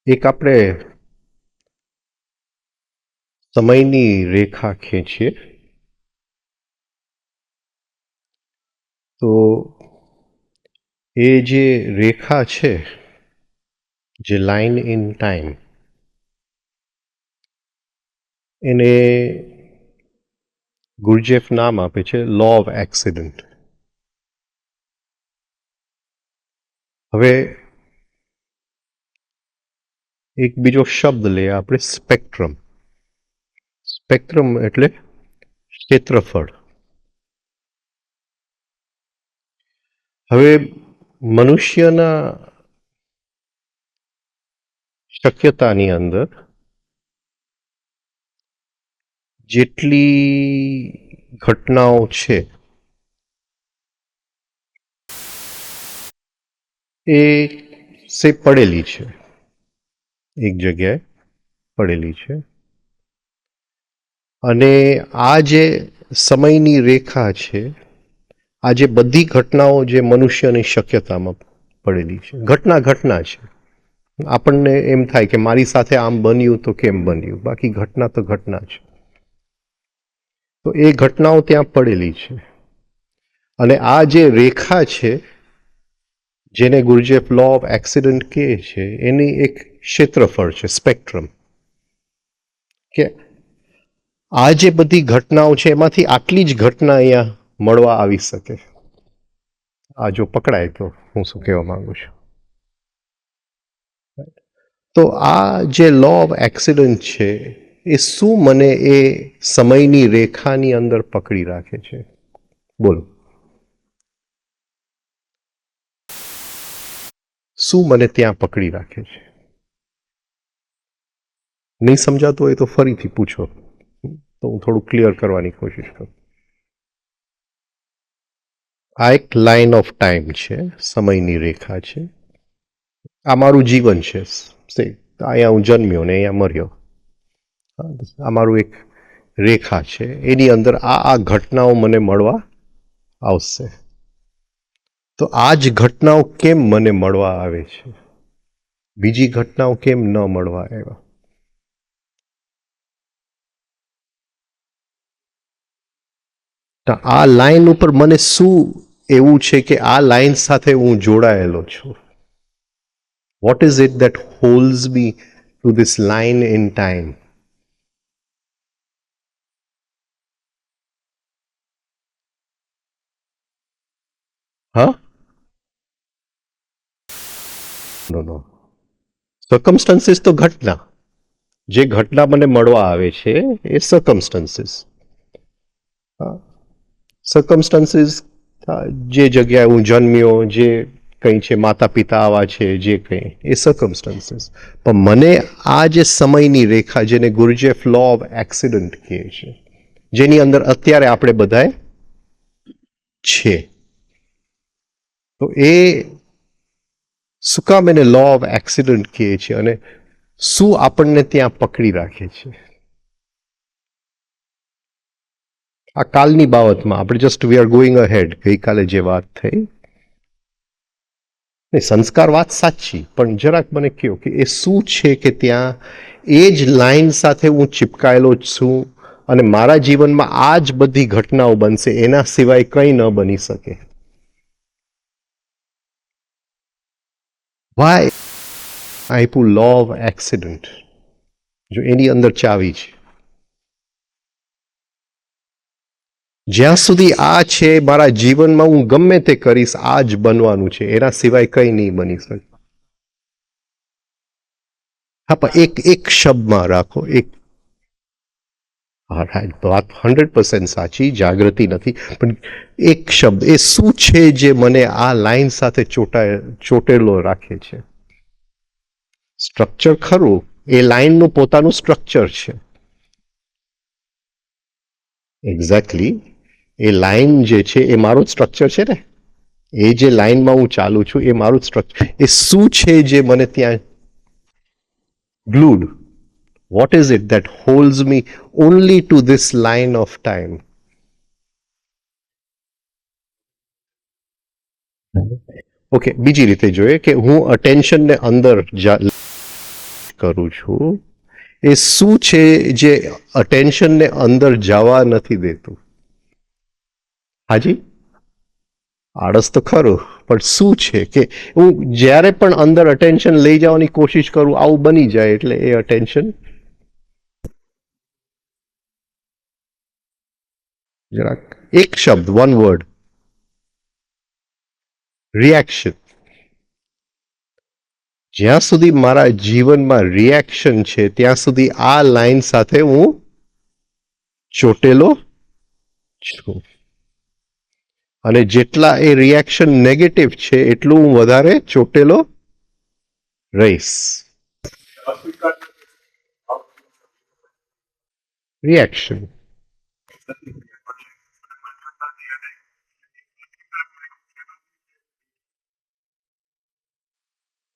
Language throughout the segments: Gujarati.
એક આપણે સમયની રેખા ખેંચીએ તો એ જે રેખા છે, જે લાઈન ઇન ટાઈમ, એને ગુરજેફ નામ આપે છે લો ઓફ એક્સિડન્ટ. હવે એક બીજો શબ્દ લઈએ આપણે, સ્પેક્ટ્રમ. સ્પેક્ટ્રમ એટલે ક્ષેત્રફળ. હવે મનુષ્યના શક્યતાની અંદર જેટલી ઘટનાઓ છે એ પડેલી છે, એક જગ્યાએ પડેલી છે. અને આ જે સમયની રેખા છે, આ જે બધી ઘટનાઓ જે મનુષ્યની શક્યતામાં પડેલી છે, ઘટના છે. આપણને એમ થાય કે મારી સાથે આમ બન્યું તો કેમ બન્યું, બાકી ઘટના તો ઘટના છે. તો એ ઘટનાઓ ત્યાં પડેલી છે. અને આ જે રેખા છે, જેને ગુરજેફ લો ઓફ એક્સિડન્ટ કહે છે, એની એક ક્ષેત્રફળ છે, સ્પેક્ટ્રમ. કે આ જે બધી ઘટનાઓ છે એમાંથી આટલી જ ઘટના અહીંયા મળવા આવી શકે. આ જો પકડાય તો હું શું કહેવા માંગુ છું. તો આ જે લો ઓફ એક્સિડન્ટ છે એ શું મને એ સમયની રેખાની અંદર પકડી રાખે છે? બોલો, શું મને ત્યાં પકડી રાખે છે? નહીં સમજાતું હોય તો ફરીથી પૂછો, તો હું થોડું ક્લિયર કરવાની કોશિશ કરું. આ એક લાઈન ઓફ ટાઈમ છે, સમયની રેખા છે. આ મારું જીવન છે. અહીંયા હું જન્મ્યો ને અહીંયા મર્યો. આ મારું એક રેખા છે, એની અંદર આ ઘટનાઓ મને મળવા આવશે. તો આ જ ઘટનાઓ કેમ મને મળવા આવે છે, બીજી ઘટનાઓ કેમ ન મળવા આવ્યા? આ લાઈન ઉપર મને શું એવું છે કે આ લાઈન સાથે હું જોડાયેલો છું? Vote is it that holds me to this line in time? હા, નો સર્કમસ્ટન્સીસ તો ઘટના, જે ઘટના મને મળવા આવે છે એ સર્કમસ્ટન્સીસ. સર્કમસ્ટન્સીસ જે જગ્યાએ હું જન્મ્યો, જે કંઈ છે, માતા પિતા આવા છે, જે કંઈ, એ સર્કમસ્ટન્સીસ. પણ મને આ જે સમયની રેખા, જેને ગુરજેફ લો ઓફ એક્સિડન્ટ કહે છે, જેની અંદર અત્યારે આપણે બધાએ છે, તો એ શું કામ એને લો ઓફ એક્સિડન્ટ કહે છે અને શું આપણને ત્યાં પકડી રાખે છે? આ કાલની બાબતમાં આપણે just we are going ahead. ગઈકાલે જે વાત થઈ, સંસ્કાર વાત સાચી, પણ જરાક મને કહો કે એ શું છે કે ત્યાં એ જ લાઈન સાથે હું ચિપકાયેલો છું અને મારા જીવનમાં આ જ બધી ઘટનાઓ બનશે, એના સિવાય કંઈ ન બની શકે. વાય આપ્યું લો ઓફ એક્સિડન્ટ, જો એની અંદર ચાવી છે. જ્યાં સુધી આ છે મારા જીવનમાં હું ગમે તે કરીશ આ જ બનવાનું છે, એના સિવાય કંઈ નહીં બની શકે. હા, પણ એક શબ્દમાં રાખો, એક વાત 100% સાચી, જાગૃતિ નથી, પણ એક શબ્દ એ શું છે જે મને આ લાઈન સાથે ચોટેલો રાખે છે? સ્ટ્રક્ચર ખરું, એ લાઈનનું પોતાનું સ્ટ્રક્ચર છે. એક્ઝેક્ટલી, એ લાઈન જે છે એ મારું જ સ્ટ્રક્ચર છે ને. એ જે લાઈનમાં હું ચાલુ છું એ મારું જ સ્ટ્રક્ચર. એ શું છે જે મને ત્યાં glued? What is it that holds me only to this line of time? Okay, બીજી રીતે જોઈએ કે હું અટેન્શનને અંદર કરું છું, એ શું છે જે અટેન્શનને અંદર જવા નથી દેતું? હાજી, આળસ તો ખરું, પણ શું છે કે હું જ્યારે પણ અંદર અટેન્શન લઈ જવાની કોશિશ કરું આવું બની જાય એટલે એ અટેન્શન જરાક એક શબ્દ, વન વર્ડ, રિએક્શન. જ્યાં સુધી મારા જીવનમાં રિએક્શન છે ત્યાં સુધી આ લાઈન સાથે હું ચોટેલો છું. અને જેટલા એ રિએક્શન નેગેટિવ છે એટલું હું વધારે ચોટેલો રહીશ. રિએક્શન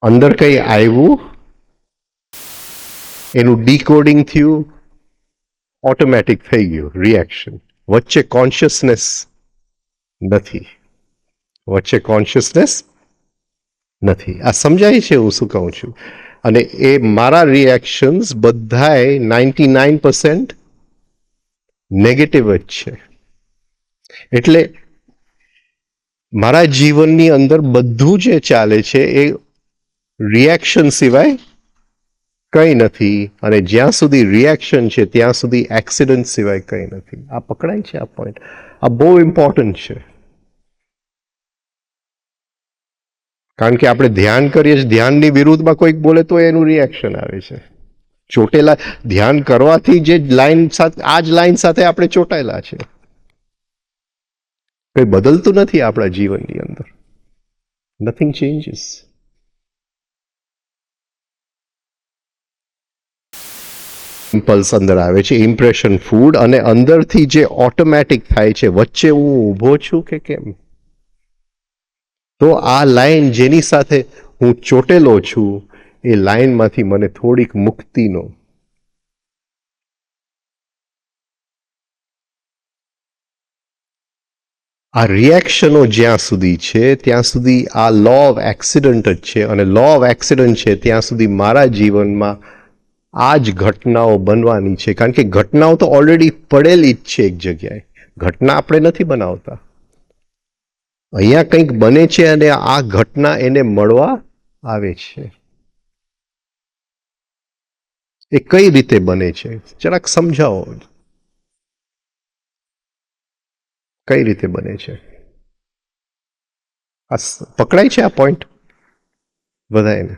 અંદર કઈ આવ્યું, એનું ડીકોડિંગ થયું, ઓટોમેટિક થઈ ગયું રિએક્શન. વચ્ચે કોન્શિયસનેસ નથી, વચ્ચે કોન્શિયસનેસ નથી. આ સમજાય છે હું શું કહું છું? અને એ મારા રિએક્શન્સ બધાય 99% નેગેટિવ જ છે. એટલે મારા જીવનની અંદર બધું જે ચાલે છે એ રિએક્શન સિવાય કંઈ નથી. અને જ્યાં સુધી રિએક્શન છે ત્યાં સુધી એક્સિડન્ટ સિવાય કંઈ નથી. આ પકડાય છે આ પોઈન્ટ? આ બહુ ઇમ્પોર્ટન્ટ છે. કારણ કે આપણે ધ્યાન કરીએ છીએ, ધ્યાનની વિરુદ્ધમાં કોઈક બોલે તો એનું રિએક્શન આવે છે. ચોટેલા ધ્યાન કરવાથી જે લાઈન સાથે, આ જ લાઈન સાથે આપણે ચોટાયેલા છે. કંઈ બદલતું નથી આપણા જીવનની અંદર. Nothing changes. ઇમ્પલ્સ અંદર આવે છે, ઇમ્પ્રેશન, ફૂડ, અને અંદરથી જે ઓટોમેટિક થાય છે વચ્ચે હું ઊભો છું કે કેમ. તો આ લાઈન જેની સાથે હું ચોટેલો છું એ લાઈનમાંથી મને થોડીક મુક્તિનો, આ રિએક્શનો જ્યાં સુધી છે ત્યાં સુધી આ લો ઓફ એક્સિડન્ટ જ છે. અને લો ઓફ એક્સિડન્ટ છે ત્યાં સુધી મારા જીવનમાં આ જ ઘટનાઓ બનવાની છે. કારણ કે ઘટનાઓ તો ઓલરેડી પડેલી જ છે એક જગ્યાએ. ઘટના આપણે નથી બનાવતા. અહીંયા કંઈક બને છે અને આ ઘટના એને મળવા આવે છે. એ કઈ રીતે બને છે જરાક સમજાવો. કઈ રીતે બને છે? આ પકડાય છે આ પોઈન્ટ બધાને?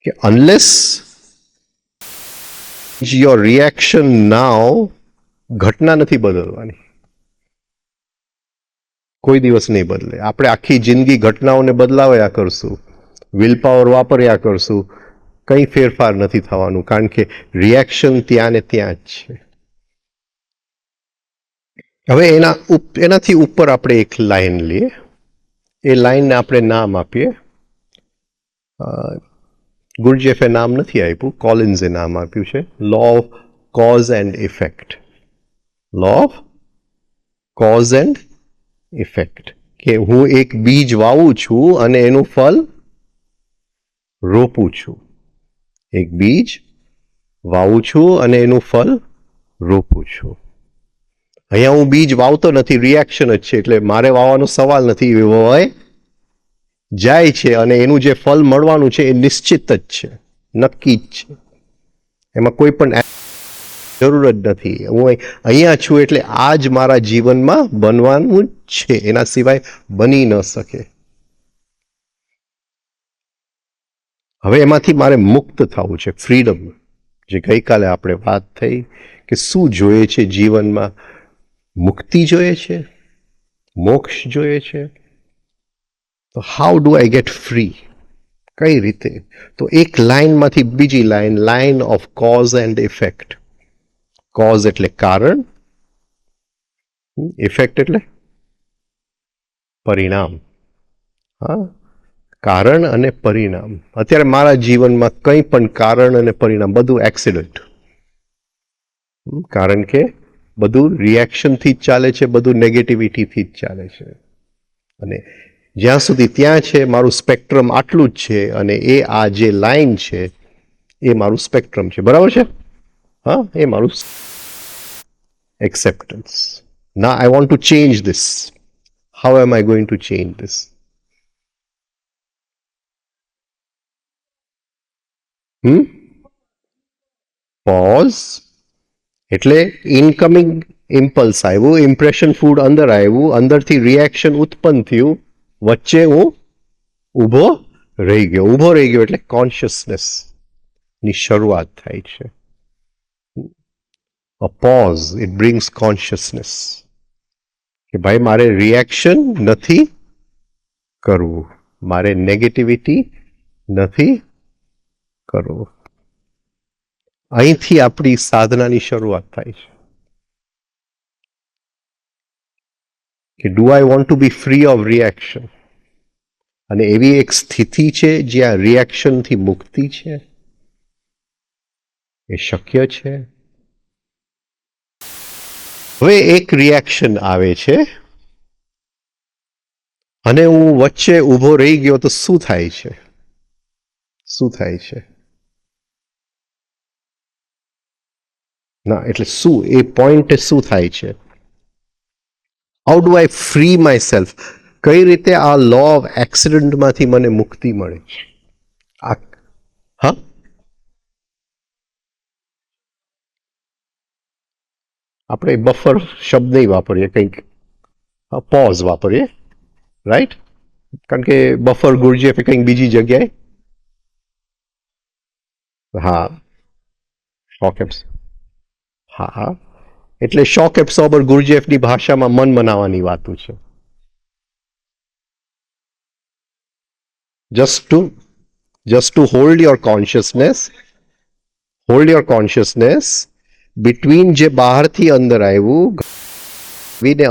કે અનલેસ યોર રિએક્શન નાવ, ઘટના નથી બદલવાની, કોઈ દિવસ નહીં બદલે. આપણે આખી જિંદગી ઘટનાઓને બદલાવ્યા કરશું, વિલ પાવર વાપર્યા કરશું, કંઈ ફેરફાર નથી થવાનું. કારણ કે રિએક્શન ત્યાં ને ત્યાં જ છે. હવે એનાથી ઉપર આપણે એક લાઈન લઈએ. એ લાઈનને આપણે નામ આપીએ, ગુરજેફે નામ નથી આપ્યું, કોલિન્સે નામ આપ્યું છે, law of cause and effect. Law of cause and effect. કે હું એક બીજ વાવું છું અને એનું ફળ રોપું છું. એક બીજ વાવું છું અને એનું ફળ રોપું છું. અહીંયા હું બીજ વાવતો નથી, રિએક્શન જ છે. એટલે મારે વાવવાનો સવાલ નથી, એ વવાઈ જાય છે અને એનું જે ફળ મળવાનું છે એ નિશ્ચિત જ છે, નક્કી જ છે. એમાં કોઈ પણ જરૂર જ નથી. હું અહીંયા છું એટલે આ જ મારા જીવનમાં બનવાનું જ છે, એના સિવાય બની ન શકે. હવે એમાંથી મારે મુક્ત થવું છે, ફ્રીડમ. જે ગઈકાલે આપણે વાત થઈ કે શું જોઈએ છે જીવનમાં, મુક્તિ જોઈએ છે, મોક્ષ જોઈએ છે. તો how do I get free? કઈ રીતે? તો એક લાઈનમાંથી બીજી line, line of cause and effect. Cause એટલે કારણ, ઇફેક્ટ એટલે પરિણામ. હા, કારણ અને પરિણામ. અત્યારે મારા જીવનમાં કંઈ પણ કારણ અને પરિણામ બધું એક્સિડન્ટ. કારણ કે બધું રિએક્શનથી જ ચાલે છે, બધું નેગેટિવિટીથી જ ચાલે છે. અને જ્યાં સુધી ત્યાં છે મારું સ્પેક્ટ્રમ આટલું જ છે, અને એ આ જે લાઈન છે એ મારું સ્પેક્ટ્રમ છે. બરાબર છે? હા, એ મારું acceptance. Now I want to change this. How am I going to change this? Pause. એટલે ઇનકમિંગ ઇમ્પલ્સ આવ્યું, ઇમ્પ્રેશન ફૂડ અંદર આવ્યું, અંદરથી રિએક્શન ઉત્પન્ન થયું, વચ્ચે હું ઊભો રહી ગયો. ઊભો રહી ગયો એટલે કોન્શિયસનેસ ની શરૂઆત થાય છે. A pause, it brings consciousness. કે ભાઈ મારે રિએક્શન નથી કરવું, મારે નેગેટિવિટી નથી કરવું. અહીંથી આપણી સાધનાની શરૂઆત થાય છે. કે do I want to be free of reaction? અને એવી એક સ્થિતિ છે જ્યાં રિએક્શનથી મુક્તિ છે, એ શક્ય છે. હવે એક રિએક્શન આવે છે અને હું વચ્ચે ઊભો રહી ગયો તો શું થાય છે? શું થાય છે? ના, એટલે શું એ પોઈન્ટ શું થાય છે? How do I free my self? કઈ રીતે આ લો ઓફ એક્સિડન્ટમાંથી મને મુક્તિ મળે? હા, આપણે બફર શબ્દ નહીં વાપરીએ, કંઈક પોઝ વાપરીએ, રાઈટ? કારણ કે બફર ગુરજેફ કંઈક બીજી જગ્યાએ, હા, શોક એબ્સ, હા હા, એટલે શોક એબ્સોર્બર ગુરજેફની ભાષામાં મન મનાવવાની વાતું છે. just to hold your consciousness between જે બહારથી અંદર આવ્યું,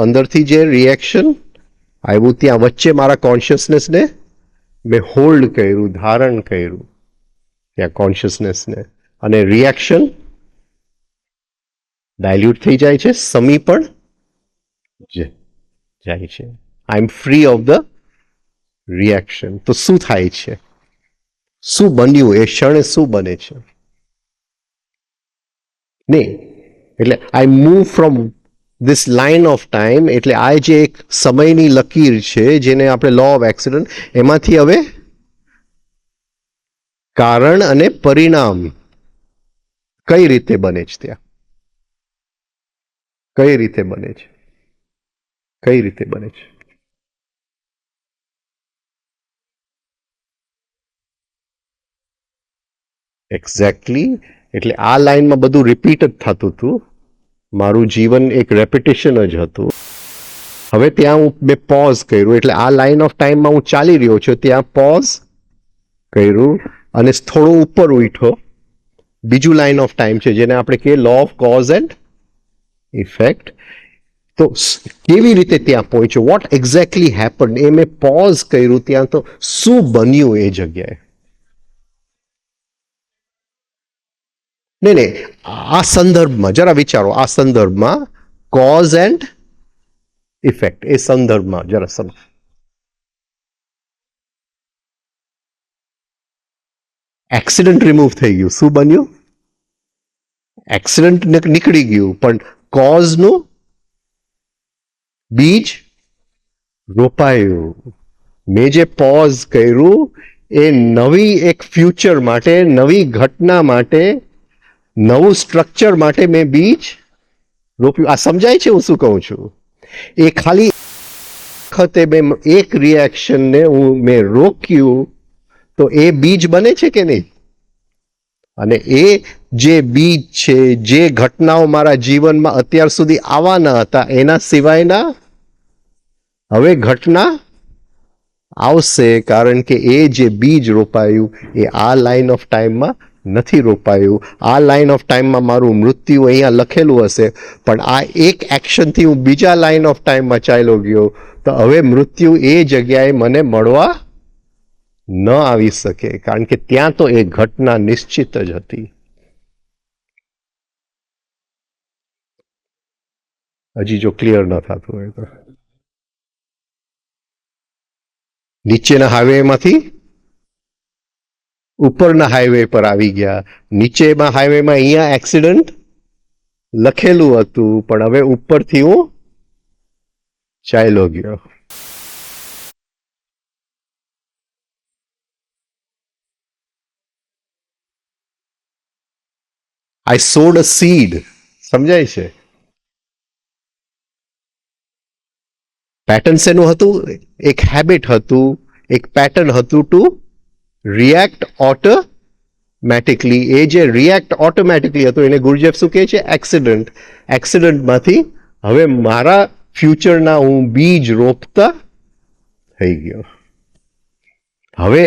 અંદરથી જે રિએક્શન આવ્યું, ત્યાં વચ્ચે મારા કોન્શિયસનેસને મેં હોલ્ડ કર્યું, ધારણ કર્યું ત્યાં કોન્શિયસનેસને, અને રિએક્શન ડાયલ્યુટ થઈ જાય છે, સમી પણ જાય છે. આઈ એમ ફ્રી ઓફ ધ રિએક્શન. તો શું થાય છે? શું બન્યું? એ ક્ષણે શું બને છે? નહીં, એટલે I move from this line of time, એટલે આ જે એક સમયની લકીર છે જેને આપણે લો ઓફ એક્સિડન્ટ, એમાંથી હવે કારણ અને પરિણામ કઈ રીતે બને છે? ત્યાં કઈ રીતે બને છે? કઈ રીતે બને છે? એક્ઝેક્ટલી. એટલે આ લાઈનમાં બધું રિપીટ જ થતું હતું, મારું જીવન એક રેપિટેશન જ હતું. હવે ત્યાં હું મેં પોઝ કર્યું, એટલે આ લાઈન ઓફ ટાઈમમાં હું ચાલી રહ્યો છું, ત્યાં પોઝ કર્યું અને થોડો ઉપર ઉઠ્યો. બીજું લાઈન ઓફ ટાઈમ છે જેને આપણે કહીએ law of cause and effect. તો કેવી રીતે ત્યાં પહોંચ્યો? Vote exactly happen? એ મેં પોઝ કર્યું ત્યાં, તો શું બન્યું એ જગ્યાએ? નહીં, આ સંદર્ભમાં જરા વિચારો. આ સંદર્ભમાં કોઝ એન્ડ ઇફેક્ટ, એ સંદર્ભમાં જરા સમજ. એક્સિડન્ટ રિમૂવ થઈ ગયું, શું બન્યું? એક્સિડન્ટ નીકળી ગયું, પણ કોઝનું બીજ રોપાયું. મેં જે પોઝ કર્યું એ નવી એક ફ્યુચર માટે, નવી ઘટના માટે, નવું સ્ટ્રક્ચર માટે મેં બીજ રોપ્યું. આ સમજાય છે હું શું કહું છું? એ ખાલી વખતે મેં એક રિએક્શનને મેં રોક્યું તો એ બીજ બને છે કે નહીં? અને એ જે બીજ છે, જે ઘટનાઓ મારા જીવનમાં અત્યાર સુધી આવવાના હતા એના સિવાયના હવે ઘટના આવશે, કારણ કે એ જે બીજ રોપાયું એ આ લાઈન ઓફ ટાઈમમાં નથી રોપાયું. આ લાઈન ઓફ ટાઈમમાં મારું મૃત્યુ અહીંયા લખેલું હશે, પણ આ એક એક્શનથી હું બીજા લાઈન ઓફ ટાઈમમાં ચાલ્યો ગયો, તો હવે મૃત્યુ એ જગ્યાએ મને મળવા ન આવી શકે, કારણ કે ત્યાં તો એ ઘટના નિશ્ચિત જ હતી. હજી જો ક્લિયર ન થતું હોય તો નીચેના હાઈવેમાંથી ઉપરના હાઈવે પર આવી ગયા. નીચેમાં હાઈવેમાં અહીંયા એક્સિડન્ટ લખેલું હતું, પણ હવે ઉપરથી હું ચાલ્યો ગયો. આઈ સોડ અ સીડ. સમજાય છે? પેટર્ન શેનું હતું? એક હેબિટ હતું, એક પેટર્ન હતું ટુ રિએક્ટ ઓટોમેટિકલી. એ જે રિએક્ટ ઓટોમેટિકલી હતું એને ગુરજેફ શું કહે છે? એક્સિડન્ટ. એક્સિડન્ટમાંથી હવે મારા ફ્યુચરના હું બીજ રોપતા થઈ ગયો. હવે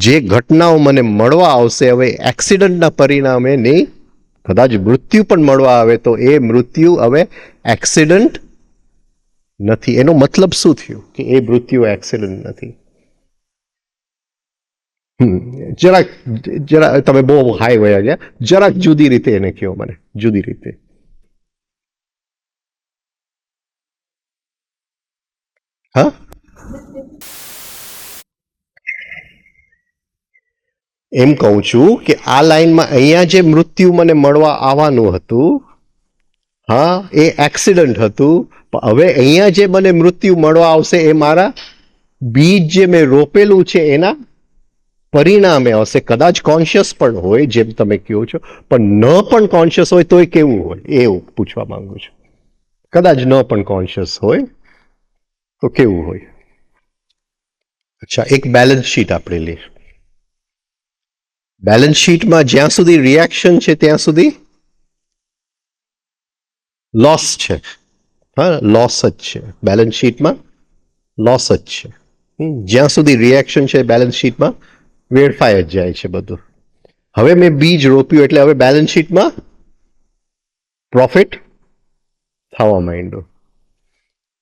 જે ઘટનાઓ મને મળવા આવશે હવે એક્સિડન્ટના પરિણામે નહીં, કદાચ મૃત્યુ પણ મળવા આવે તો એ મૃત્યુ હવે એક્સિડન્ટ નથી. એનો મતલબ શું થયું કે એ મૃત્યુ એક્સિડન્ટ નથી? જરા તમે બહુ હાઈ વયા ગયા, જરાક જુદી રીતે એને કહો મને, જુદી રીતે. હા, એમ કહું છું કે આ લાઈનમાં અહીંયા જે મૃત્યુ મને મળવા આવવાનું હતું, હા, એ એક્સિડન્ટ હતું. પણ હવે અહીંયા જે મને મૃત્યુ મળવા આવશે એ મારા બીજ જે મેં રોપેલું છે એના પરિણામે આવશે. કદાચ કોન્શિયસ પણ હોય જેમ તમે કહો છો, પણ ન પણ કોન્શિયસ હોય તોય કેવું હોય એવું પૂછવા માંગુ છું. કદાચ ન પણ કોન્શિયસ હોય તો કેવું હોય? અચ્છા, એક બેલેન્સ શીટ આપણે લઈએ. બેલેન્સ શીટમાં જ્યાં સુધી રિએક્શન છે ત્યાં સુધી લોસ છે. હા, લોસ જ છે. બેલેન્સ શીટમાં લોસ જ છે. જ્યાં સુધી રિએક્શન છે બેલેન્સ શીટમાં વેડફાઈ જ જાય છે બધું. હવે મેં બીજ રોપ્યું એટલે હવે બેલેન્સ શીટમાં પ્રોફિટ થવા માંડ્યો.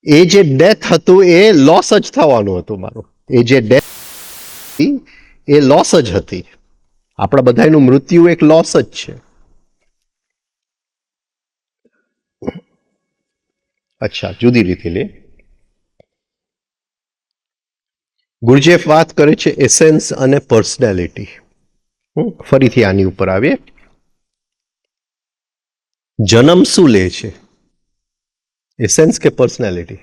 એ જે ડેથ હતું એ લોસ જ થવાનું હતું મારું. એ જે ડેથ એ લોસ જ હતી. આપણા બધાનું મૃત્યુ એક લોસ જ છે. અચ્છા, જુદી રીતે લે. ગુરજેફ વાત કરે છે એસેન્સ અને પર્સનાલિટી. ફરીથી આની ઉપર આવીએ. જન્મ શું લે છે? એસેન્સ કે પર્સનાલિટી?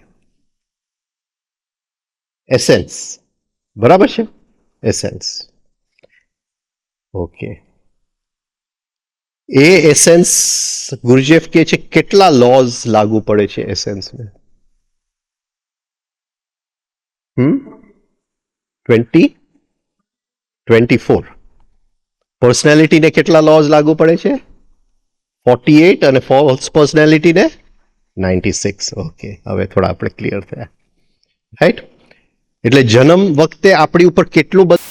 એસેન્સ. બરાબર છે? એસેન્સ. ઓકે. એ એસેન્સ ગુરજેફ કહે છે કેટલા લોઝ લાગુ પડે છે એસેન્સને? 24. પર્સનાલિટીને કેટલા લોઝ લાગુ પડે છે? 48. અને ફોલ્સ પર્સનાલિટીને 96. ઓકે, હવે થોડા આપણે ક્લિયર થયા. રાઈટ? એટલે જન્મ વખતે આપણી ઉપર કેટલું બધું?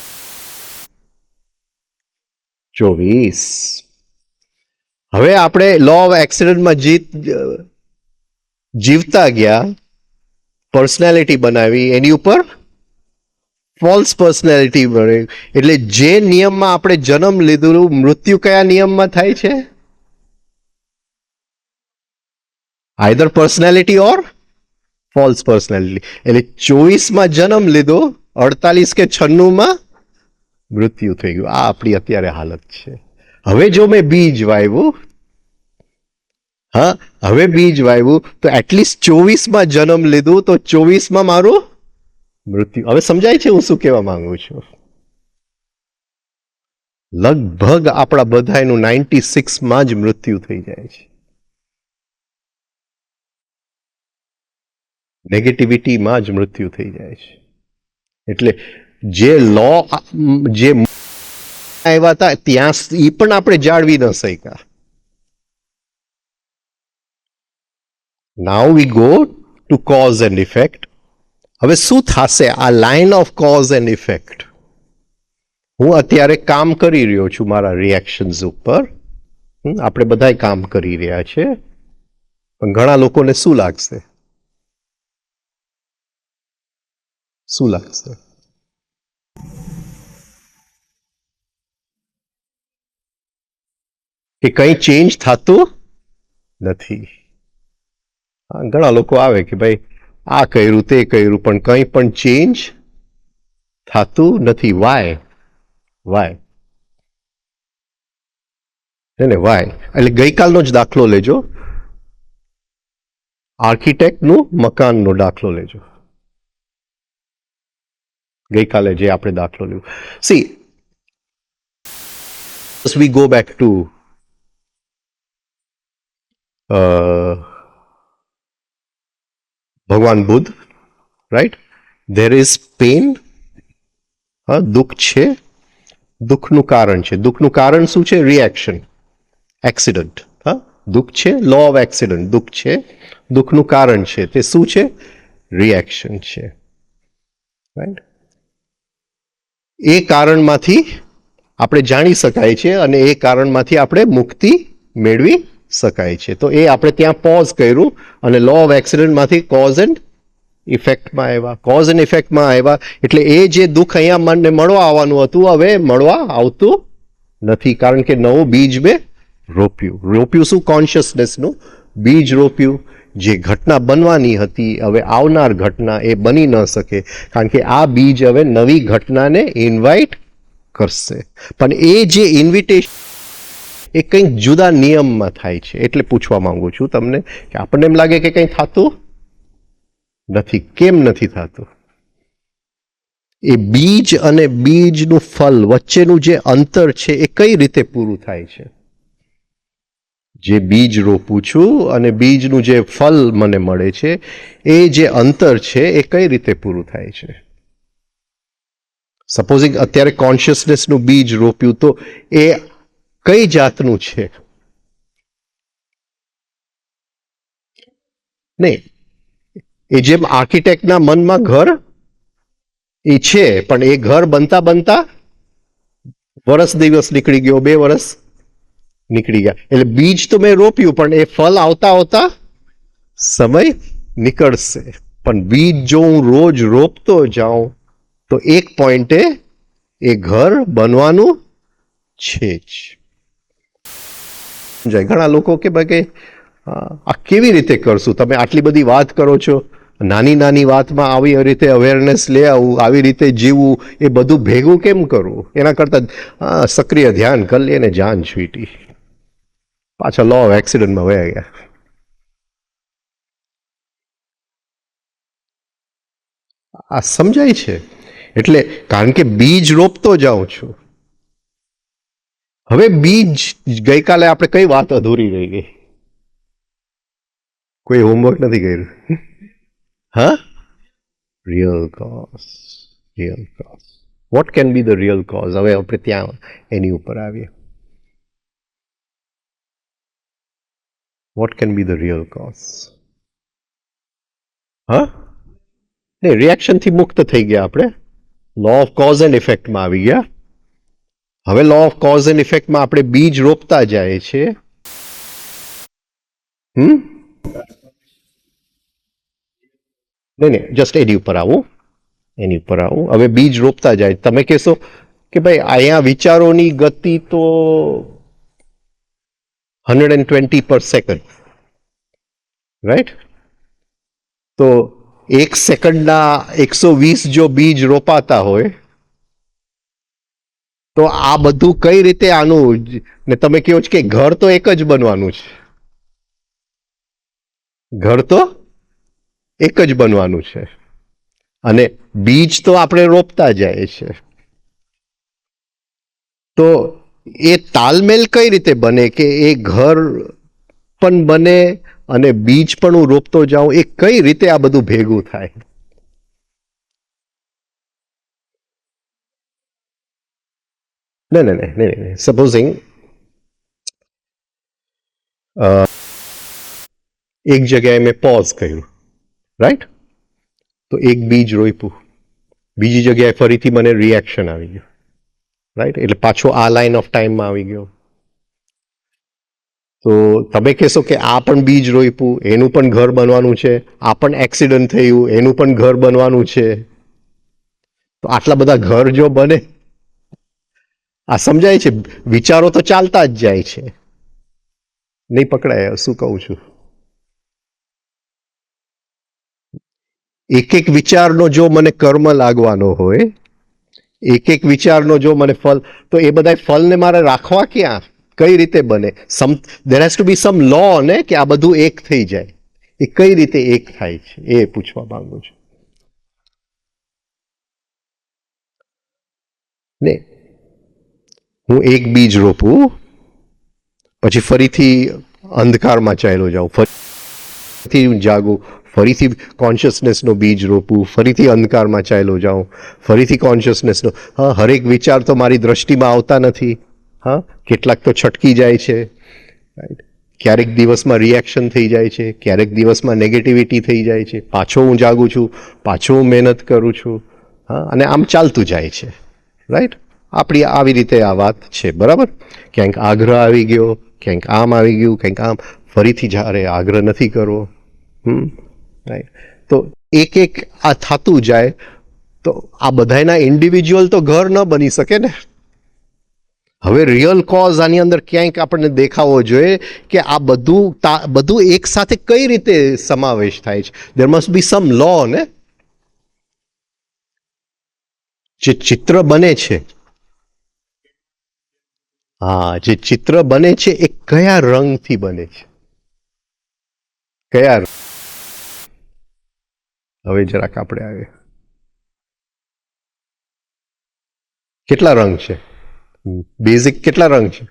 24. હવે આપણે લો ઓફ એક્સિડન્ટમાં જીવતા ગયા, પર્સનાલિટી બનાવી, એની ઉપર ફોલ્સ પર્સનાલિટી બને. એટલે જે નિયમમાં આપણે જન્મ લીધું, મૃત્યુ કયા નિયમમાં થાય છે? Either personality or false personality. એટલે 24માં જન્મ લીધો, 48 કે 96માં મૃત્યુ થઈ ગયું. આ આપણી અત્યારે હાલત છે. હવે જો મેં બીજ વાવ્યું, હા, હવે બીજ વાવ્યું તો એટલીસ્ટ 24માં જન્મ લીધું તો 24માં મારું મૃત્યુ. હવે સમજાય છે હું શું કહેવા માંગુ છું? લગભગ આપણા બધાનું 96 જ મૃત્યુ થઈ જાય છે. નેગેટિવિટીમાં જ મૃત્યુ થઈ જાય છે. એટલે જે લો જે આવ્યા હતા ત્યાં એ પણ આપણે જાળવી ન શક્યા. Now we go to cause and effect. હવે શું થશે આ line of cause and effect? હું અત્યારે કામ કરી રહ્યો છું મારા રિએક્શન્સ ઉપર. આપણે બધા કામ કરી રહ્યા છે, પણ ઘણા લોકોને શું લાગશે? શું લાગશે? કે કંઈ ચેન્જ થતું નથી. ઘણા લોકો આવે કે ભાઈ આ કર્યું તે કર્યું પણ કંઈ પણ ચેન્જ થતું નથી. વાય? ને વાય એટલે ગઈકાલનો જ દાખલો લેજો. આર્કિટેક્ટનું મકાનનો દાખલો લેજો. ગઈકાલે જે આપણે દાખલો લીધો. See we go back to Bhagwan Buddha, right? There is pain. હા, દુઃખ છે. દુઃખનું કારણ છે. દુઃખનું કારણ શું છે? Reaction, accident. હા, દુઃખ છે, લો ઓફ એક્સિડન્ટ. દુઃખ છે, દુઃખનું કારણ છે તે શું છે? રિએક્શન છે, રાઈટ? એ કારણમાંથી આપણે જાણી શકાય છે અને એ કારણમાંથી આપણે મુક્તિ મેળવી શકાય છે. તો એ આપણે ત્યાં પોઝ કર્યું અને લો ઓફ એક્સિડન્ટમાંથી કોઝ એન્ડ ઇફેક્ટમાં આવ્યા. કોઝ એન્ડ ઇફેક્ટમાં આવ્યા એટલે એ જે દુઃખ અહીંયા મને મળવા આવવાનું હતું હવે મળવા આવતું નથી, કારણ કે નવું બીજ મેં રોપ્યું. રોપ્યું શું? કોન્શિયસનેસનું બીજ રોપ્યું. જે ઘટના બનવાની હતી હવે આવનાર ઘટના એ બની ન શકે, કારણ કે આ બીજ હવે નવી ઘટનાને ઇન્વાઇટ કરશે. પણ એ જે ઇન્વિટેશન એ કંઈક જુદા નિયમમાં થાય છે. એટલે પૂછવા માંગુ છું તમને કે આપણને એમ લાગે કે કંઈ થતું નથી. કેમ નથી થતું? એ બીજ અને બીજનું ફળ વચ્ચેનું જે અંતર છે એ કઈ રીતે પૂરું થાય છે? જે બીજ રોપું છું અને બીજનું જે ફળ મને મળે છે એ જે અંતર છે એ કઈ રીતે પૂરું થાય છે? સપોઝિંગ અત્યારે કોન્શિયસનેસનું બીજ રોપ્યું તો એ કઈ જાતનું છે? નહીં, એ જેમ આર્કિટેક્ટના મનમાં ઘર એ છે, પણ એ ઘર બનતા બનતા વર્ષ દિવસ નીકળી ગયો, 2 વર્ષ નીકળી ગયા. એટલે બીજ તો મેં રોપ્યું પણ એ ફળ આવતા આવતા સમય નીકળશે. પણ બીજ જો હું રોજ રોપતો જાઉં તો એક પોઈન્ટે એ ઘર બનવાનું છે જ. ઘણા લોકો કે ભાઈ આ કેવી રીતે કરશું? તમે આટલી બધી વાત કરો છો, નાની નાની વાતમાં આવી રીતે અવેરનેસ લે આવું, આવી રીતે જીવવું, એ બધું ભેગું કેમ કરવું? એના કરતાં સક્રિય ધ્યાન કરી લે ને જાન છૂટી. પાછા લો ઓફ એક્સિડન્ટમાં વયા ગયા. આ સમજાય છે? એટલે કારણ કે બીજ રોપતો જાઉં છું. હવે બીજ ગઈકાલે આપણે કઈ વાત અધૂરી રહી ગઈ? કોઈ હોમવર્ક નથી કર્યું? હા, real cause. Real cause. What can be the real cause? હવે આપણે ત્યાં એની ઉપર આવીએ. What can be the real cause? હા, નહીં, રિએક્શનથી મુક્ત થઈ ગયા આપણે. લો ઓફ કોઝ એન્ડ ઇફેક્ટમાં આવી ગયા. હવે લો ઓફ કોઝ એન્ડ ઇફેક્ટમાં આપણે બીજ રોપતા જાય છે. નહીં, જસ્ટ એની ઉપર આવું. હવે બીજ રોપતા જાય. તમે કહેશો કે ભાઈ અહીંયા વિચારોની ગતિ તો 120 પર સેકન્ડ, રાઈટ? તો 1 સેકન્ડના 120 જો બીજ રોપાતા હોય તો આ બધું કઈ રીતે આનું? ને તમે કહો છો કે ઘર તો એક જ બનવાનું છે. ઘર તો એક જ બનવાનું છે. અને બીજ તો આપણે રોપતા જાય છે. તો એ તાલમેલ કઈ રીતે બને કે એ ઘર પણ બને અને બીજ પણ હું રોપતો જાઉં, એ કઈ રીતે આ બધું ભેગું થાય? નહીં. સપોઝિંગ એક જગ્યાએ મેં પોઝ કર્યું, રાઈટ? તો એક બીજ રોપ્યું, બીજી જગ્યાએ ફરીથી મને રિએક્શન આવી ગયું, રાઈટ? એટલે પાછો આ લાઈન ઓફ ટાઈમમાં આવી ગયો. તો તમે કહેશો કે આ પણ બીજ રોપ્યું, એનું પણ ઘર બનવાનું છે, આ પણ એક્સિડન્ટ થયું, એનું પણ ઘર બનવાનું છે. તો આટલા બધા ઘર જો બને, આ સમજાય છે? વિચારો તો ચાલતા જ જાય છે. નહીં પકડાય શું કહું છું? એક એક વિચારનો જો મને કર્મ લાગવાનો હોય, એક એક વિચારનો જો મને ફલ, તો એ બધા ફલને મારે રાખવા ક્યાં? કઈ રીતે બને? દેર હેઝ ટુ બી સમ લો ને કે આ બધું એક થઈ જાય. એ કઈ રીતે એક થાય છે એ પૂછવા માંગુ છું. ને હું એક બીજ રોપું, પછી ફરીથી અંધકારમાં ચાલ્યો જાઉં, ફરીથી હું જાગું, ફરીથી કોન્શિયસનેસનો બીજ રોપું, ફરીથી અંધકારમાં ચાલ્યો જાઉં, ફરીથી કોન્શિયસનેસનો. હા, હરેક વિચાર તો મારી દ્રષ્ટિમાં આવતા નથી. હા, કેટલાક તો છટકી જાય છે, રાઈટ? ક્યારેક દિવસમાં રિએક્શન થઈ જાય છે, ક્યારેક દિવસમાં નેગેટિવિટી થઈ જાય છે, પાછો હું જાગું છું, પાછો હું મહેનત કરું છું. હા, અને આમ ચાલતું જાય છે, રાઈટ? આપણી આવી રીતે આ વાત છે, બરાબર? ક્યાંક આગ્રહ આવી ગયો, ક્યાંક આમ આવી ગયું, ક્યાંક આમ, ફરીથી જ્યારે આગ્રહ નથી કરવો. રાઈટ? તો એક એક આ થતું જાય, તો આ બધાના ઇન્ડિવિજ્યુઅલ તો ઘર ન બની શકે ને. હવે રિયલ કોઝ આની અંદર ક્યાંક આપણને દેખાવો જોઈએ કે આ બધું એક સાથે કઈ રીતે સમાવેશ થાય છે. દેર મસ્ટ બી સમ લો ને. જે ચિત્ર બને છે, હા, જે ચિત્ર બને છે એ કયા રંગથી બને છે? કયા? હવે જરાક આપણે આવે, કેટલા રંગ છે? બેઝિક કેટલા રંગ છે?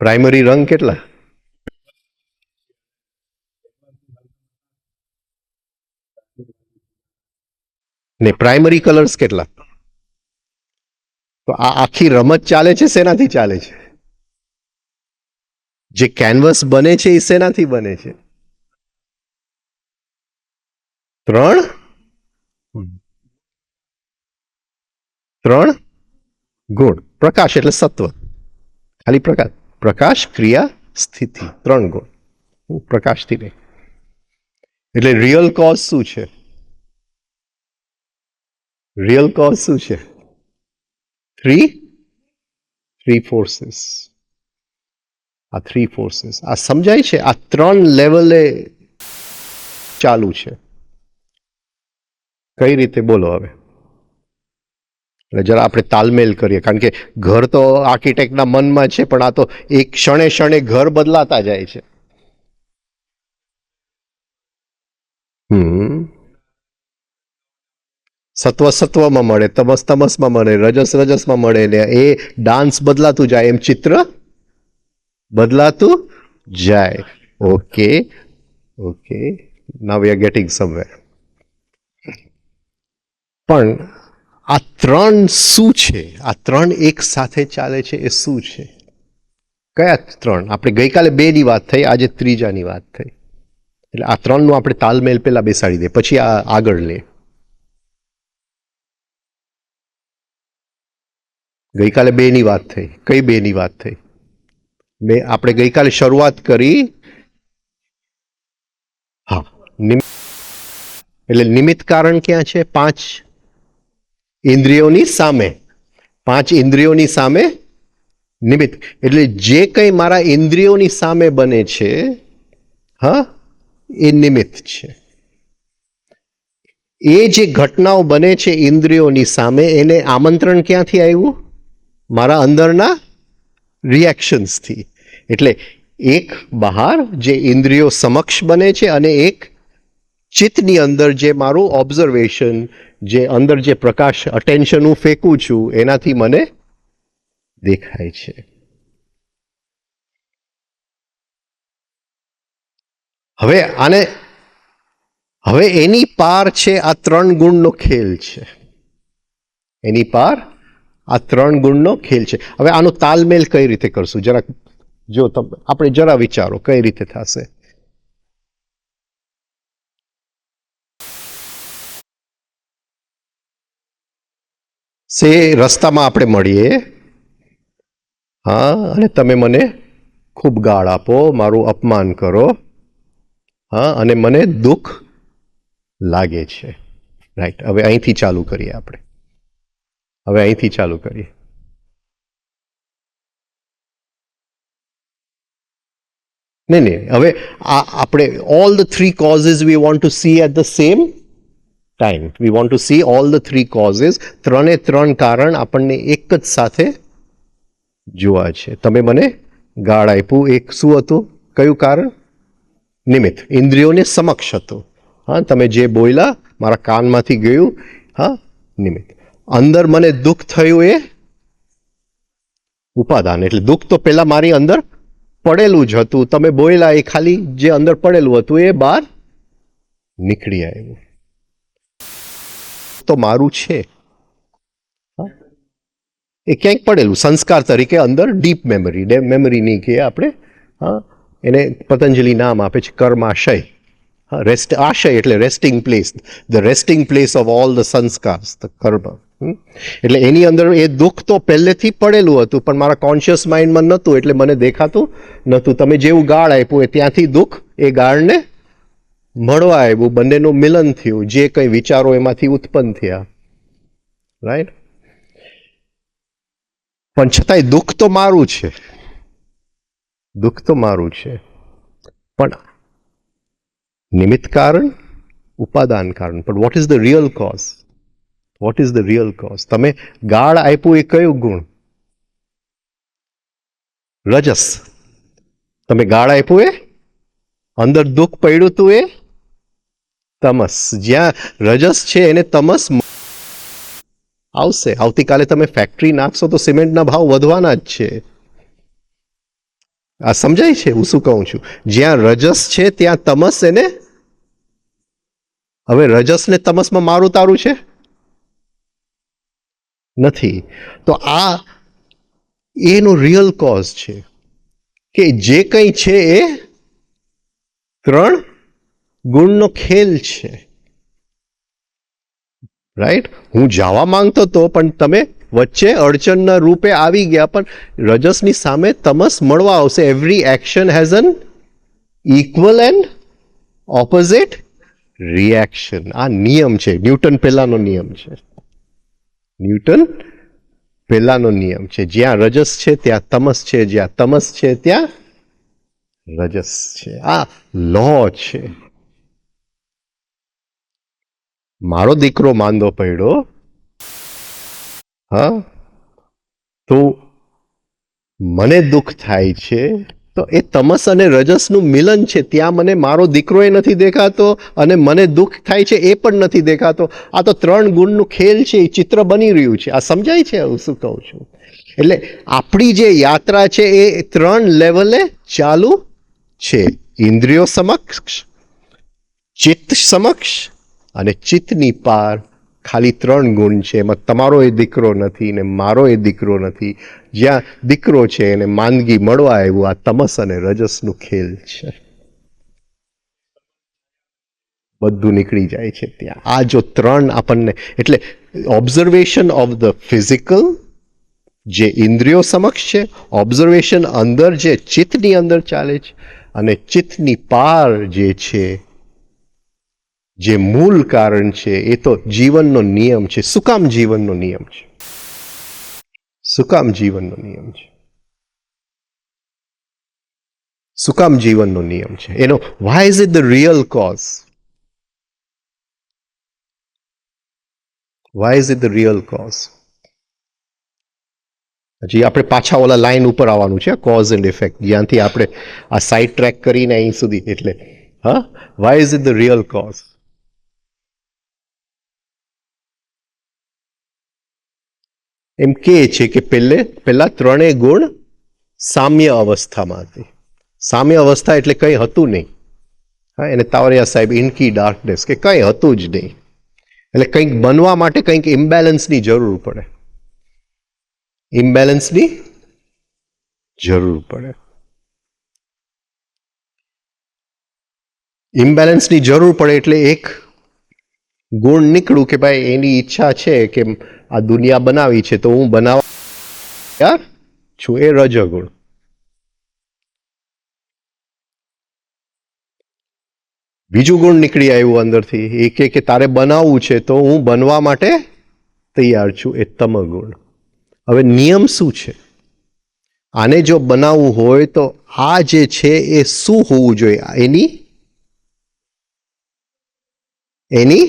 પ્રાઇમરી રંગ કેટલા? ને પ્રાઇમરી કલર્સ કેટલા? તો આ આખી રમત ચાલે છે શેનાથી ચાલે છે? જે કેનવસ બને છે એ શેનાથી બને છે? 3 ગુણ. પ્રકાશ એટલે સત્વ, ખાલી પ્રકાશ. પ્રકાશ, ક્રિયા, સ્થિતિ, 3 ગુણ. પ્રકાશથી નહીં. એટલે રિયલ કોઝ શું છે? રિયલ કોઝ શું છે? Three forces. આ 3 ફોર્સીસ, આ સમજાય છે? આ 3 લેવલે ચાલુ છે. કઈ રીતે બોલો હવે? એટલે જરા આપણે તાલમેલ કરીએ, કારણ કે ઘર તો આર્કિટેક્ટના મનમાં છે, પણ આ તો એક ક્ષણે ક્ષણે ઘર બદલાતા જાય છે. સત્વ સત્વમાં મળે, તમસ તમસમાં મળે, રજસ રજસમાં મળે, ને એ ડાન્સ બદલાતું જાય, એમ ચિત્ર બદલાતું જાય. Okay, okay, now we are getting somewhere. પણ આ 3 શું છે? આ 3 એક સાથે ચાલે છે એ શું છે? કયા 3? આપણે ગઈકાલે 2 ની વાત થઈ, આજે 3જા વાત થઈ. એટલે આ 3 નું આપણે તાલમેલ પેલા બેસાડી દે, પછી આ આગળ લે. ગઈકાલે 2 ની વાત થઈ. કઈ 2 ની વાત થઈ? આપણે ગઈકાલે શરૂઆત કરી. હા, એટલે નિમિત્ત કારણ ક્યાં છે? 5 ઇન્દ્રિયોની સામે. 5 ઇન્દ્રિયોની સામે નિમિત્ત. એટલે જે કંઈ મારા ઇન્દ્રિયોની સામે બને છે, હા, એ નિમિત્ત છે. એ જે ઘટનાઓ બને છે ઇન્દ્રિયોની સામે, એને આમંત્રણ ક્યાંથી આવ્યું? મારા અંદરના રિએક્શન્સથી. એટલે એક બહાર જે ઇન્દ્રિયો સમક્ષ બને છે, અને એક ચિત્તની અંદર જે મારું ઓબ્ઝર્વેશન, જે અંદર જે પ્રકાશ અટેન્શન હું ફેંકું છું એનાથી મને દેખાય છે. હવે એની પાર છે આ 3 ગુણનો ખેલ છે. એની પાર આ 3 ગુણનો ખેલ છે. હવે આનો તાલમેલ કઈ રીતે કરશું? જરાક જો આપણે જરા વિચારો કઈ રીતે થશે. સે રસ્તામાં આપણે મળીએ, હા, અને તમે મને ખૂબ ગાળ આપો, મારું અપમાન કરો, હા, અને મને દુઃખ લાગે છે. રાઈટ. હવે અહીંથી ચાલુ કરીએ આપણે. હવે અહીંથી ચાલુ કરીએ. નહીં, હવે આપણે all the 3 causes we want to see at the same time. We want to see all the 3 causes. 3 કારણ આપણને એક જ સાથે જોવા છે. તમે મને ગાળ આપ્યું, એક શું હતું? કયું કારણ? નિમિત્ત. ઇન્દ્રિયોને સમક્ષ હતું. હા, તમે જે બોલ્યા મારા કાનમાંથી ગયું, હા, નિમિત્ત. અંદર મને દુઃખ થયું એ ઉપાદાન. એટલે દુઃખ તો પેલા મારી અંદર પડેલું જ હતું. તમે બોલ્યા એ ખાલી જે અંદર પડેલું હતું એ બહાર નીકળી આવ્યું. તો મારું છે એ ક્યાંક પડેલું સંસ્કાર તરીકે અંદર ડીપ મેમરી નહીં કે આપણે, હા, એને પતંજલિ નામ આપે છે કર્માશય. રેસ્ટ, આશય એટલે resting place, the resting place of all the sanskars, the karma. એટલે એની અંદર એ દુઃખ તો પહેલેથી પડેલું હતું પણ મારા કોન્શિયસ માઇન્ડમાં નહોતું, એટલે મને દેખાતું નહોતું. તમે જેવું ગાળ આપ્યું એ ત્યાંથી દુઃખ એ ગાળને મળવા આવ્યું, બંનેનું મિલન થયું, જે કંઈ વિચારો એમાંથી ઉત્પન્ન થયા. રાઈટ. પણ છતાંય દુઃખ તો મારું છે, દુઃખ તો મારું છે. પણ નિમિત્ત કારણ, ઉપાદાન કારણ. પણ what is the real cause? What is the real cause? તમે ગાળ આપ્યું એ કયું ગુણ? રજસ. તમે ગાળ આપ્યું એ અંદર દુઃખ પડ્યું હતું એ તમસ. જ્યાં રજસ છે એને તમસ આવશે. આવતીકાલે તમે ફેક્ટરી નાખશો તો સિમેન્ટના ભાવ વધવાના જ છે. આ સમજાય છે હું શું કહું છું? જ્યાં રજસ છે ત્યાં તમસ એને. હવે રજસ ને તમસમાં મારું તારું છે નથી. તો આ એનો રિયલ કોઝ છે કે જે કંઈ છે એ 3 ગુણનો ખેલ છે. રાઈટ. હું જવા માંગતો હતો પણ તમે વચ્ચે અડચણના રૂપે આવી ગયા. પણ રજસની સામે તમસ મળવા આવશે. Every action has N equal and opposite reaction. આ નિયમ છે. ન્યૂટન પહેલાનો નિયમ છે. ન્યૂટન પહેલાનો નિયમ છે. જ્યાં રજસ છે ત્યાં તમસ છે, જ્યાં તમસ છે ત્યાં રજસ છે. આ લો છે. મારો દીકરો માંદો પડ્યો, હા, તો મને દુઃખ થાય છે. તો એ તમસ અને રજસનું મિલન છે. ત્યાં મને મારો દીકરો એ નથી દેખાતો અને મને દુઃખ થાય છે એ પણ નથી દેખાતો. આ તો 3 ગુણનું ખેલ છે. એ ચિત્ર બની રહ્યું છે. આ સમજાય છે હું શું કહું છું? એટલે આપણી જે યાત્રા છે એ 3 લેવલે ચાલુ છે. ઇન્દ્રિયો સમક્ષ, ચિત્ત સમક્ષ અને ચિત્તની પાર ખાલી 3 ગુણ છે. એમાં તમારો એ દીકરો નથી ને મારો એ દીકરો નથી. જ્યાં દીકરો છે એને માંદગી મળવા આવ્યું. આ તમસ અને રજસનું ખેલ છે. બધું નીકળી જાય છે ત્યાં. આ જો 3 આપણને, એટલે ઓબ્ઝર્વેશન ઓફ ધ ફિઝિકલ જે ઇન્દ્રિયો સમક્ષ છે, ઓબ્ઝર્વેશન અંદર જે ચિત્તની અંદર ચાલે છે, અને ચિત્તની પાર જે છે, જે મૂળ કારણ છે એ તો જીવનનો નિયમ છે. શું કામ જીવનનો નિયમ છે? શું કામ જીવનનો નિયમ છે? શું કામ જીવનનો નિયમ છે? એનો why is it the real cause? Why is it the real cause? હજી આપણે પાછા ઓલા લાઈન ઉપર આવવાનું છે, કોઝ એન્ડ ઇફેક્ટ, જ્યાંથી આપણે આ સાઈડ ટ્રેક કરીને અહીં સુધી. એટલે હા, why is it the real cause? એમ કહે છે કે પહેલા ત્રણેય ગુણ સામ્ય અવસ્થામાં હતી. સામ્ય અવસ્થા એટલે કંઈ હતું નહીં. હા, એને તાવરિયા સાહેબ ઇનકી ડાર્કનેસ, કે કંઈ હતું જ નહીં. એટલે કંઈક બનવા માટે કંઈક ઇમ્બેલેન્સની જરૂર પડે. ઇમ્બેલેન્સની જરૂર પડે. ઇમ્બેલેન્સની જરૂર પડે એટલે એક ગુણ નીકળું કે ભાઈ એની ઈચ્છા છે કે આ દુનિયા બનાવી છે તો હું બનાવવા છું, એ રજગુણ. બીજું ગુણ નીકળી આવ્યું અંદરથી, એ કે તારે બનાવવું છે તો હું બનવા માટે તૈયાર છું, એ તમગુણ. હવે નિયમ શું છે? આને જો બનાવવું હોય તો આ જે છે એ શું હોવું જોઈએ? એની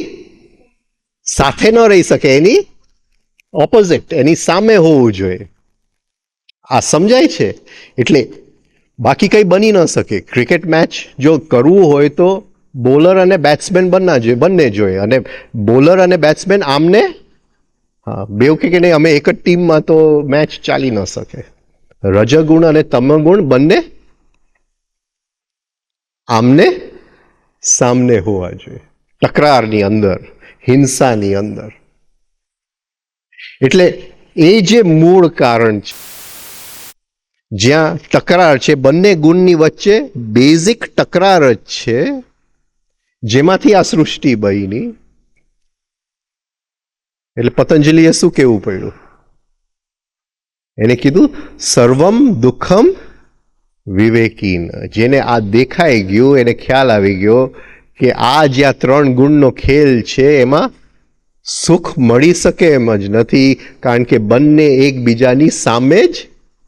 સાથે ન રહી શકે, એની ઓપોઝિટ, એની સામે હોવું જોઈએ. આ સમજાય છે? એટલે બાકી કંઈ બની ન શકે. ક્રિકેટ મેચ જો કરવું હોય તો બોલર અને બેટ્સમેન બંને જોઈએ, અને બોલર અને બેટ્સમેન આમને, હા, બેવ કે નહીં અમે એક જ ટીમમાં તો મેચ ચાલી ન શકે. રજગુણ અને તમગુણ બંને આમને સામને હોવા જોઈએ, તકરારની અંદર, હિંસાની અંદર. એટલે એ જે મૂળ કારણ છે, જ્યાં તકરાર છે, બંને ગુણની વચ્ચે બેઝિક તકરાર જ છે, જેમાંથી આ સૃષ્ટિ બની. એટલે પતંજલિએ શું કહેવું પડ્યું? એને કીધું સર્વમ દુઃખમ વિવેકીન. જેને આ દેખાઈ ગયું, એને ખ્યાલ આવી ગયો કે આ જ્યાં ત્રણ ગુણનો ખેલ છે એમાં સુખ મળી શકે એમ જ નથી, કારણ કે બંને એકબીજાની સામે જ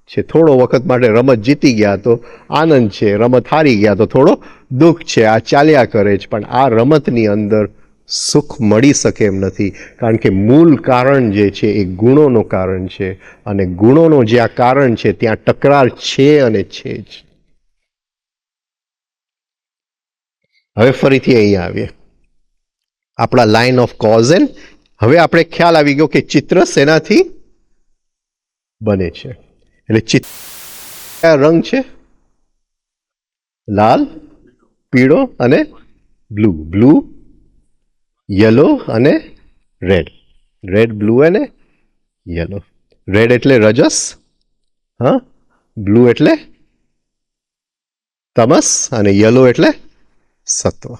છે. થોડો વખત માટે રમત જીતી ગયા તો આનંદ છે, રમત હારી ગયા તો થોડો દુઃખ છે. આ ચાલ્યા કરે છે, પણ આ રમતની અંદર સુખ મળી શકે એમ નથી, કારણ કે મૂળ કારણ જે છે એ ગુણોનું કારણ છે, અને ગુણોનું જ્યાં કારણ છે ત્યાં તકરાર છે અને છે જ. હવે ફરીથી અહીંયા આવીએ આપણા લાઇન ઓફ કોઝ એન્ડ. હવે આપણે ખ્યાલ આવી ગયો કે ચિત્ર શેનાથી બને છે. એટલે ચિત્ર રંગ છે? લાલ, પીળો અને બ્લુ, યલો અને રેડ, બ્લુ અને યલો. રેડ એટલે રજસ, હા, બ્લુ એટલે તમસ, અને યલો એટલે સત્વ.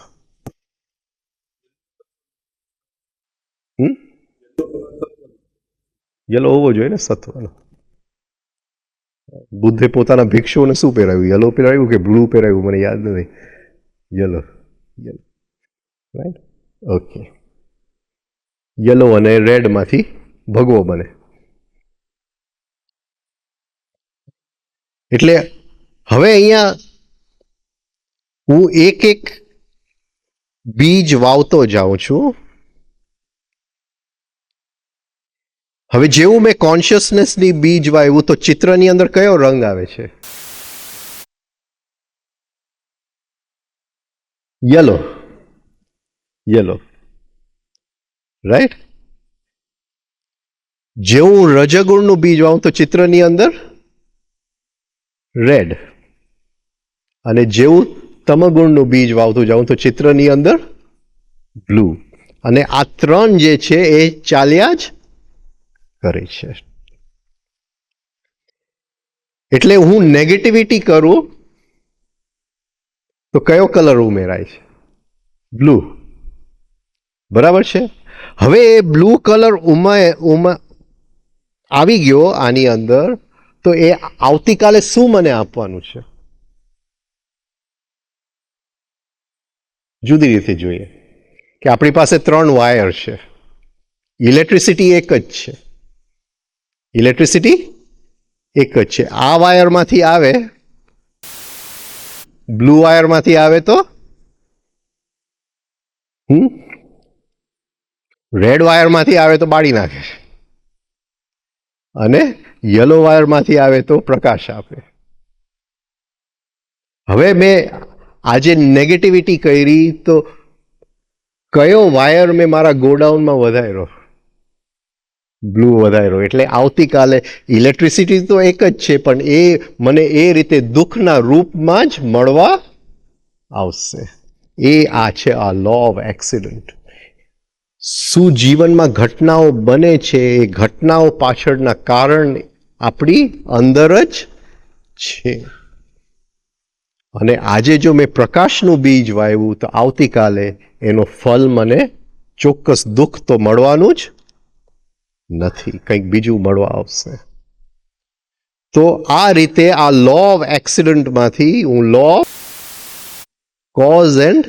યલો હોવો જોઈએ ને સત્વનો. બુદ્ધે પોતાના ભિક્ષુઓને શું પહેરાવ્યું? યલો પહેરાવ્યું કે બ્લુ પહેરાવ્યું? મને યાદ નથી. Yellow, right, okay. યલો અને રેડમાંથી ભગવો બને. એટલે હવે અહીંયા હું એક એક બીજ વાવતો જાઉં છું. હવે જેવું મેં કોન્શિયસનેસની બીજ વાવ્યું તો ચિત્રની અંદર કયો રંગ આવે છે? Yellow, right. જેવું રજગુણનું બીજ વાવું તો ચિત્રની અંદર રેડ, અને જેવું તમગુણનું બીજ વાવતું જાઉં તો ચિત્રની અંદર બ્લુ. અને આ ત્રણ જે છે એ ચાલ્યા જ કરે છે. એટલે હું નેગેટિવિટી કરું તો કયો કલર ઉમેરાય છે? બ્લુ, બરાબર છે. હવે એ બ્લુ કલર આવી ગયો આની અંદર, તો એ આવતીકાલે શું મને આપવાનું છે? જુદી રીતે જોઈએ કે આપણી પાસે ત્રણ વાયર છે, ઇલેક્ટ્રિસિટી એક જ છે, આ વાયરમાંથી આવે, બ્લુ વાયરમાંથી આવે તો રેડ વાયરમાંથી આવે તો બાળી નાખે, અને યલો વાયરમાંથી આવે તો પ્રકાશ આપે. હવે મેં આજે નેગેટિવિટી કરી તો કયો વાયર મેં મારા ગોડાઉનમાં વધાર્યો? બ્લુ વધાર્યો એટલે આવતીકાલે ઇલેક્ટ્રિસિટી તો એક જ છે, પણ એ મને એ રીતે દુઃખના રૂપમાં જ મળવા આવશે. એ આ છે આ લો ઓફ એક્સિડન્ટ. શું જીવનમાં ઘટનાઓ બને છે એ ઘટનાઓ પાછળના કારણ આપણી અંદર જ છે. અને આજે જો મેં પ્રકાશનું બીજ વાવ્યું તો આવતીકાલે એનો ફલ મને ચોક્કસ દુઃખ તો મળવાનું જ નથી, કંઈક બીજું મળવા આવશે. તો આ રીતે આ લો ઓફ એક્સિડન્ટમાંથી હું લો કોઝ એન્ડ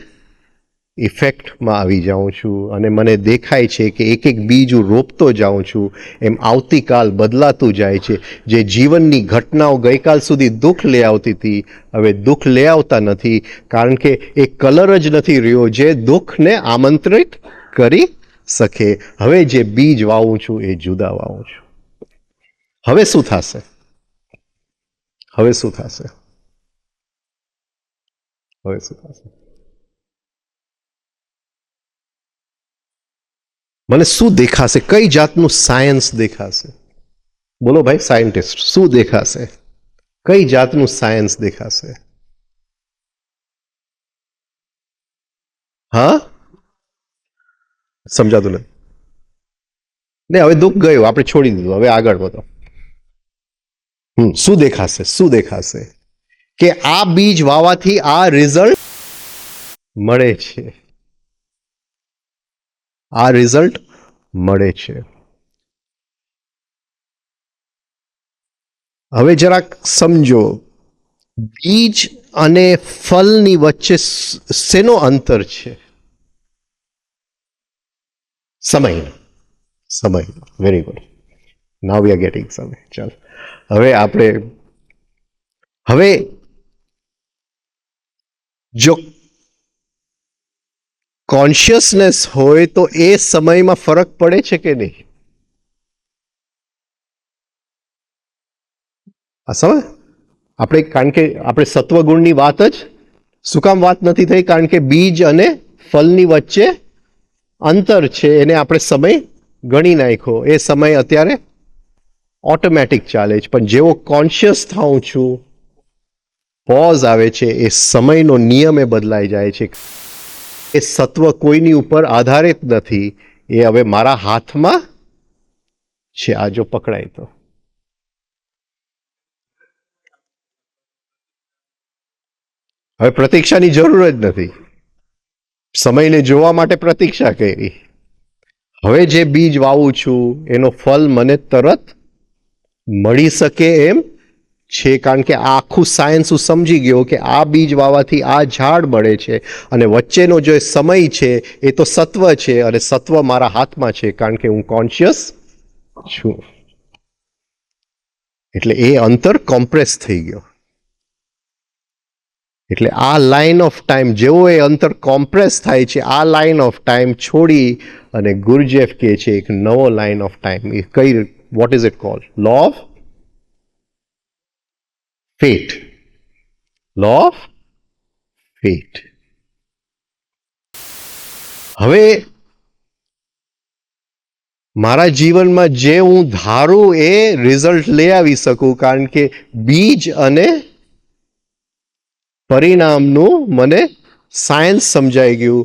ઇફેક્ટમાં આવી જાઉં છું અને મને દેખાય છે કે એક એક બીજ હું રોપતો જાઉં છું એમ આવતીકાલ બદલાતું જાય છે. જે જીવનની ઘટનાઓ ગઈકાલ સુધી દુઃખ લઈ આવતી હતી હવે દુઃખ લઈ આવતા નથી, કારણ કે એ કલર જ નથી રહ્યો જે દુઃખને આમંત્રિત કરી શકે. હવે જે બીજ વાવું છું એ જુદા વાવું છું. હવે શું થશે? હવે શું થશે? હવે શું થશે? મને શું દેખાશે? કઈ જાતનું સાયન્સ દેખાશે? બોલો ભાઈ સાયન્ટિસ્ટ, શું દેખાશે? કઈ જાતનું સાયન્સ દેખાશે? હા, સમજાતું નથી. ને હવે દુઃખ ગયું, આપણે છોડી દીધું, હવે આગળ વધો. શું દેખાશે? શું દેખાશે? કે આ બીજ વાવાથી આ રિઝલ્ટ મળે છે. આ રિઝલ્ટ મળે છે. હવે જરાક સમજો, બીજ અને ફલની વચ્ચે શેનો અંતર છે? સમય. સમય. Very good. Now we are getting સમય. ચાલો હવે આપણે હવે જો કોન્શિયસનેસ હોય તો એ સમયમાં ફરક પડે છે કે નહીં? આ સમય આપણે, કારણ કે આપણે સત્વગુણની વાત જ શું કામ વાત નથી થઈ? કારણ કે બીજ અને ફલની વચ્ચે અંતર છે, એને આપણે સમય ગણી નાખ્યો. એ સમય અત્યારે ઓટોમેટિક ચાલે છે, પણ જેવો કોન્શિયસ થાઉં છું, પોઝ આવે છે, એ સમયનો નિયમ એ બદલાઈ જાય છે. એ સત્વ કોઈની ઉપર આધારિત નથી, એ હવે મારા હાથમાં છે. આ જો પકડાય તો હવે પ્રતીક્ષાની જરૂર જ નથી. સમયને જોવા માટે પ્રતીક્ષા કરી. હવે જે બીજ વાવું છું એનો ફલ મને તરત મળી શકે એમ છે, કારણ કે આ આખું સાયન્સ હું સમજી ગયો કે આ બીજ વાવાથી આ ઝાડ મળે છે અને વચ્ચેનો જે સમય છે એ તો સત્વ છે અને સત્વ મારા હાથમાં છે, કારણ કે હું કોન્શિયસ છું. એટલે એ અંતર કોમ્પ્રેસ થઈ ગયો. એટલે આ લાઇન ઓફ ટાઈમ જેવો એ અંતર કોમ્પ્રેસ થાય છે, આ લાઇન ઓફ ટાઈમ છોડી અને ગુરજેફ કહે છે એક નવો લાઇન ઓફ ટાઈમ. એ કઈ, what is it called? Law of fate. Law of fate. હવે મારા જીવનમાં જે હું ધારું એ રિઝલ્ટ લઈ આવી શકું, કારણ કે બીજ અને પરિણામનું મને સાયન્સ સમજાઈ ગયું.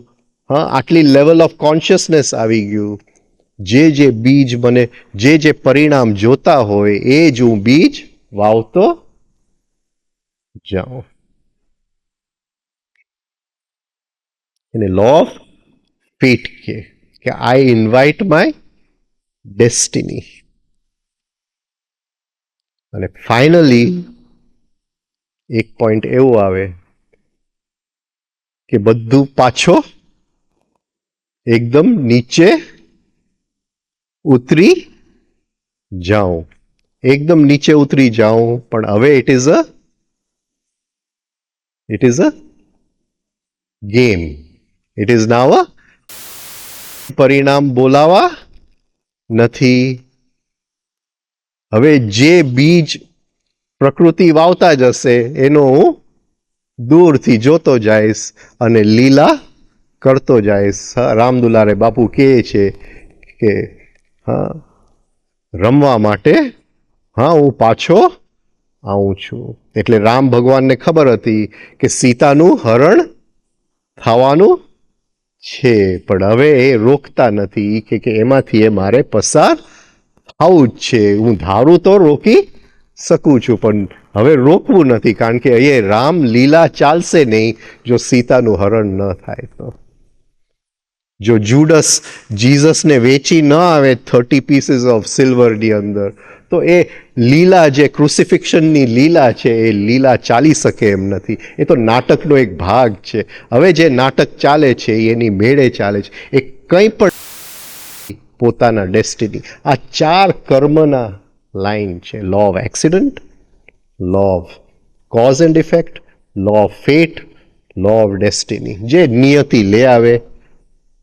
હા, આટલી લેવલ ઓફ કોન્શિયસનેસ આવી ગયું. જે બીજ મને જે પરિણામ જોતા હોય એ જ હું બીજ વાવતો જાઉં. એને લો ઓફ ફેટ કે આઈ ઇન્વાઇટ માય ડેસ્ટિની. અને ફાઇનલી એક પોઈન્ટ એવો આવે કે બધું પાછો એકદમ નીચે ઉતરી જાઉં. એકદમ નીચે ઉતરી જાઉં, પણ હવે it is a game. It is now a પરિણામ બોલાવા નથી. હવે જે બીજ પ્રકૃતિ વાવતા જશે એનો હું દૂરથી જોતો જઈશ અને લીલા કરતો જઈશ. રામદુલારે બાપુ કહે છે કે હા, રમવા માટે હા હું પાછો આવું છું. એટલે રામ ભગવાનને ખબર હતી કે સીતાનું હરણ થવાનું છે, પણ હવે એ રોકતા નથી કે એમાંથી એ મારે પસાર થવું જ છે. હું ધારું તો રોકી શકું છું, પણ હવે રોકવું નથી, કારણ કે એ રામ લીલા ચાલશે નહીં જો સીતાનું હરણ ન થાય તો. જો જુડસ જીસસને વેચી ન આવે 30 પીસીસ ઓફ સિલ્વરની અંદર, તો એ લીલા જે ક્રુસિફિક્શનની લીલા છે એ લીલા ચાલી શકે એમ નથી. એ તો નાટકનો એક ભાગ છે. હવે જે નાટક ચાલે છે એની મેળે ચાલે છે. એ કંઈ પણ પોતાના ડેસ્ટિની, આ 4 કર્મના લાઈન છે. Law of accident, law of cause and effect, law of fate, law of destiny, જે નિયતિ લે આવે.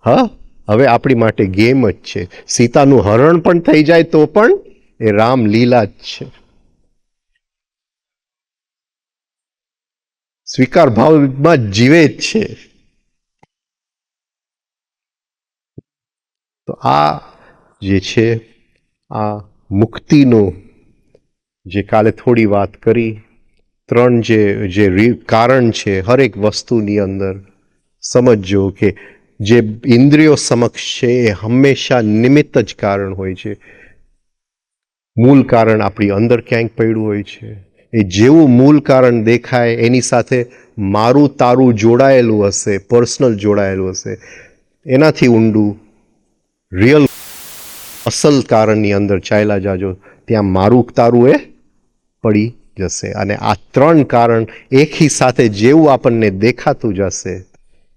હા, હવે આપણી માટે ગેમ જ છે. સીતાનું હરણ પણ થઈ જાય તો પણ એ રામ લીલા જ છે. સ્વીકાર ભાવમાં જીવે જ છે. તો આ જે છે આ મુક્તિનો જે કાલે થોડી વાત કરી, 3 જે કારણ છે હરેક વસ્તુની અંદર, સમજજો કે જે ઇન્દ્રિયો સમક્ષ છે એ હંમેશા નિમિત્ત જ કારણ હોય છે. મૂળ કારણ આપણી અંદર ક્યાંક પડ્યું હોય છે. એ જેવું મૂળ કારણ દેખાય એની સાથે મારું તારું જોડાયેલું હશે, પર્સનલ જોડાયેલું હશે, એનાથી ઊંડું રિયલ અસલ કારણની અંદર ચાલ્યા જાજો, ત્યાં મારું તારું એ પડી જશે. અને આ 3 કારણ એકી સાથે જેવું આપણને દેખાતું જશે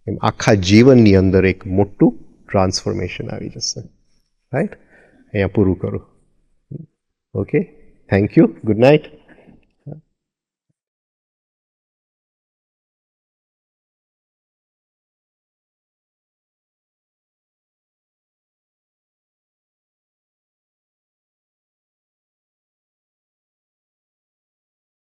એમ આખા જીવનની અંદર એક મોટું ટ્રાન્સફોર્મેશન આવી જશે. રાઈટ? અહીંયા પૂરું કરું. Okay, thank you, good night.